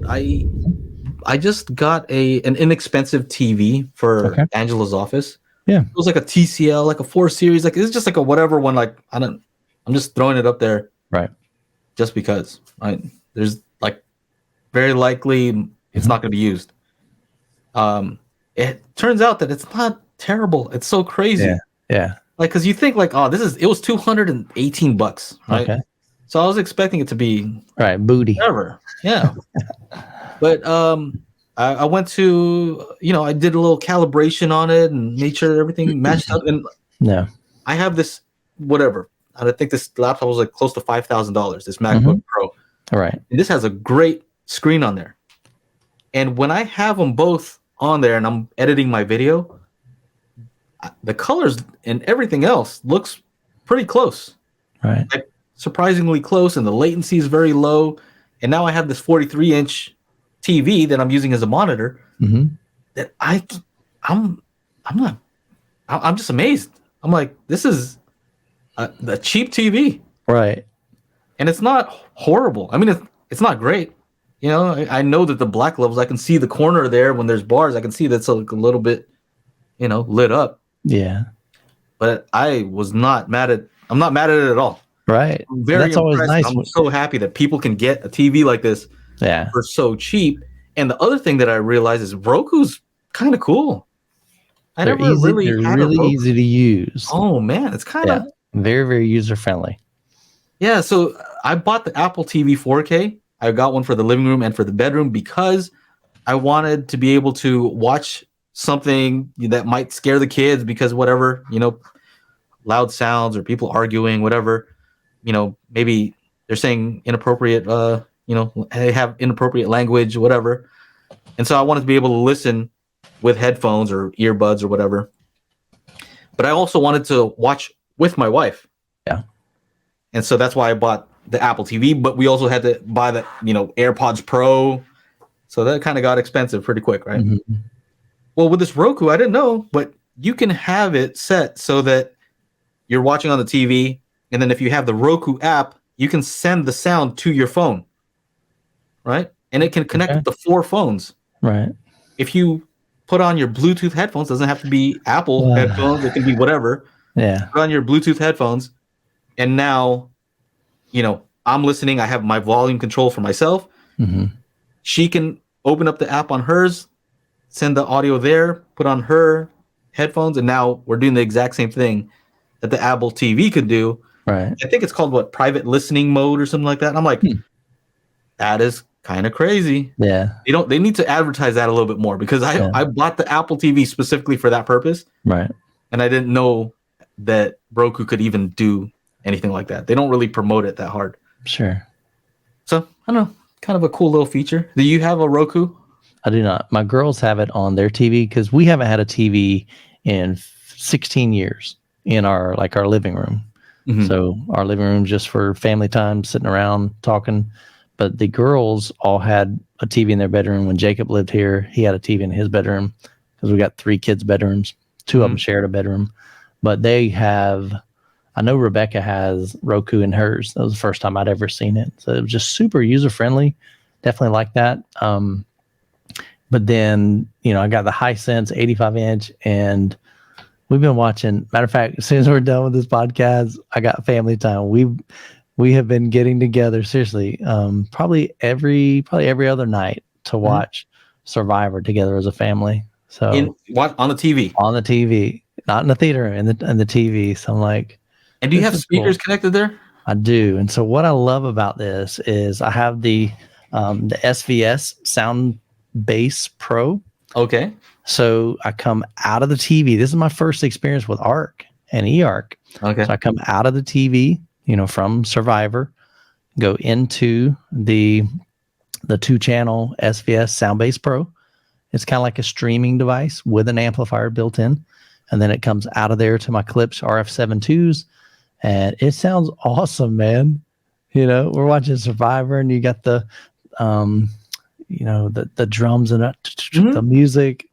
note, I just got an inexpensive TV for Angela's office. Yeah. It was like a TCL, like a 4 series. Like it's just like a whatever one. Like I'm just throwing it up there. Right. Just because. Right. There's like very likely it's not going to be used. It turns out that it's not terrible. It's so crazy. Yeah. Like, because you think like, oh, it was $218, right? Okay. So I was expecting it to be booty. Whatever. Yeah. But I went to, I did a little calibration on it and made sure everything matched up. And I have this whatever. I think this laptop was like close to $5,000. This MacBook Pro. All right. And this has a great screen on there. And when I have them both on there and I'm editing my video, the colors and everything else looks pretty close. Right. Like surprisingly close, and the latency is very low. And now I have this 43-inch TV that I'm using as a monitor. That I'm just amazed. I'm like, this is a cheap TV, right? And it's not horrible. I mean, it's not great. I know that the black levels, I can see the corner there when there's bars. I can see that's like a little bit, lit up. Yeah. But I'm not mad at it at all. Right. I'm very That's always impressed. nice. I'm so happy that people can get a TV like this for so cheap. And the other thing that I realized is Roku's kind of cool. They're really easy to use. Oh man, it's kind of very, very user friendly. Yeah, so I bought the Apple TV 4K. I got one for the living room and for the bedroom because I wanted to be able to watch something that might scare the kids because whatever, loud sounds or people arguing, whatever, maybe they're saying inappropriate, they have inappropriate language, whatever. And so I wanted to be able to listen with headphones or earbuds or whatever. But I also wanted to watch with my wife. Yeah. And so that's why I bought the Apple TV, but we also had to buy the, AirPods Pro. So that kind of got expensive pretty quick, right? Mm-hmm. Well, with this Roku, I didn't know, but you can have it set so that you're watching on the TV, and then if you have the Roku app, you can send the sound to your phone, right? And it can connect with the 4 phones. Right. If you put on your Bluetooth headphones, doesn't have to be Apple headphones, it can be whatever. Yeah. Put on your Bluetooth headphones, and now, I'm listening. I have my volume control for myself. Mm-hmm. She can open up the app on hers, send the audio there, put on her headphones, and now we're doing the exact same thing that the Apple TV could do. Right. I think it's called private listening mode or something like that. And I'm like, that is kind of crazy. Yeah. They need to advertise that a little bit more because I bought the Apple TV specifically for that purpose. Right. And I didn't know that Roku could even do anything like that. They don't really promote it that hard. Sure. So I don't know, kind of a cool little feature. Do you have a Roku? I do not. My girls have it on their TV because we haven't had a TV in 16 years in our living room. Mm-hmm. So our living room just for family time, sitting around talking. But the girls all had a TV in their bedroom. When Jacob lived here, he had a TV in his bedroom because we got 3 kids' bedrooms. 2 of them shared a bedroom. But they have, I know Rebecca has Roku in hers. That was the first time I'd ever seen it. So it was just super user-friendly. Definitely like that. But then, I got the Hisense 85-inch, and we've been watching. Matter of fact, as soon as we're done with this podcast, I got family time. We have been getting together seriously, probably every other night to watch Survivor together as a family. So what on the TV? On the TV, not in the theater, in the TV. So I'm like, and do you have speakers connected there? I do. And so what I love about this is I have the SVS Sound Bass Pro. Okay. So I come out of the TV. This is my first experience with ARC and eARC. Okay. So I come out of the TV, from Survivor, go into the 2-channel SVS Sound Bass Pro. It's kind of like a streaming device with an amplifier built in. And then it comes out of there to my Klipsch RF72s. And it sounds awesome, man. We're watching Survivor and you got the the drums and the music,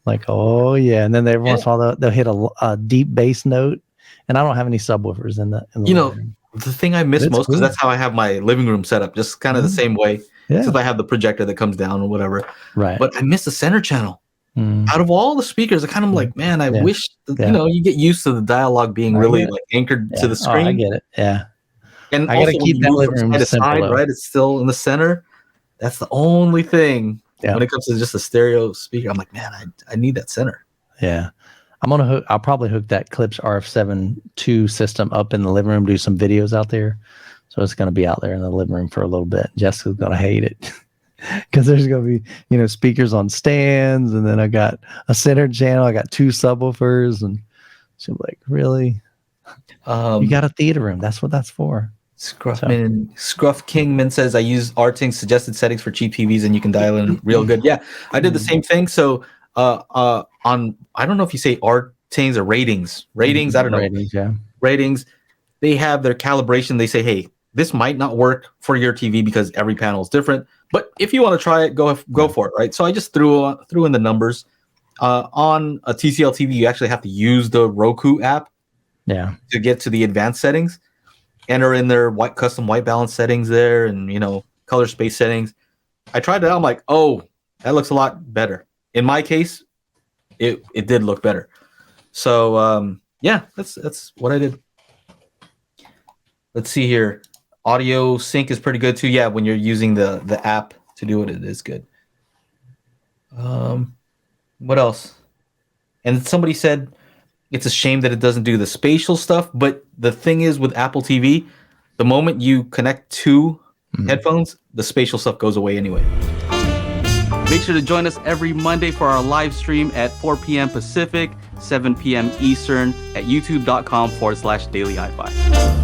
like, oh yeah. And then every once in a while they'll hit a deep bass note, and I don't have any subwoofers in the living room. The thing I miss most, because that's how I have my living room set up, just kind of the same way. Yeah. since I have the projector that comes down or whatever. Right. But I miss the center channel. Mm. Out of all the speakers, I kind of like, man, I wish you get used to the dialogue being really like anchored to the screen. I get it. Yeah. And I also gotta when keep you that move living from room side to simple, side, though. right? It's still in the center. That's the only thing when it comes to just a stereo speaker. I'm like, man, I need that center. Yeah. I'll probably hook that Clips RF7 II system up in the living room, do some videos out there. So it's going to be out there in the living room for a little bit. Jessica's going to hate it because there's going to be, speakers on stands. And then I got a center channel. I got 2 subwoofers. And she'll be like, really? You got a theater room. That's what that's for. Scruff Kingman says, I use Arting's suggested settings for cheap TVs and you can dial in real good. Yeah, I did the same thing. So on, I don't know if you say Arting's or ratings, I don't know. Ratings, they have their calibration. They say, hey, this might not work for your TV because every panel is different. But if you want to try it, go for it, right? So I just threw in the numbers. On a TCL TV, you actually have to use the Roku app to get to the advanced settings. Enter in their custom white balance settings there and, color space settings. I tried that. I'm like, oh, that looks a lot better. In my case, it did look better. So, that's what I did. Let's see here. Audio sync is pretty good too. Yeah, when you're using the app to do it, it is good. What else? And somebody said it's a shame that it doesn't do the spatial stuff, but the thing is with Apple TV, the moment you connect to headphones, the spatial stuff goes away anyway. Make sure to join us every Monday for our live stream at 4 p.m. Pacific, 7 p.m. Eastern at youtube.com/Daily HiFi.